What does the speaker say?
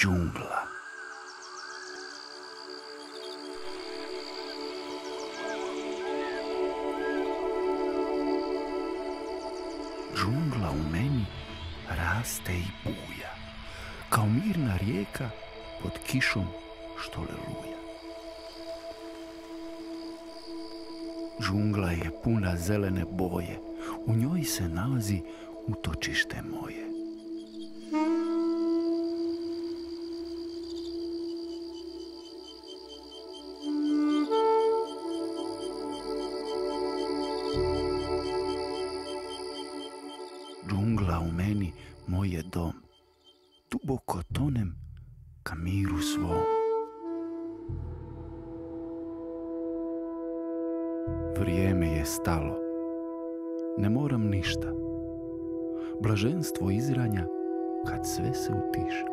Džungla. Džungla u meni raste i buja, kao mirna rijeka pod kišom što leluja. Džungla je puna zelene boje, u njoj se nalazi utočište moje. Džungla u meni moj je dom, duboko tonem ka miru svom. Vrijeme je stalo, ne moram ništa. Blaženstvo izranja kad sve se utiša.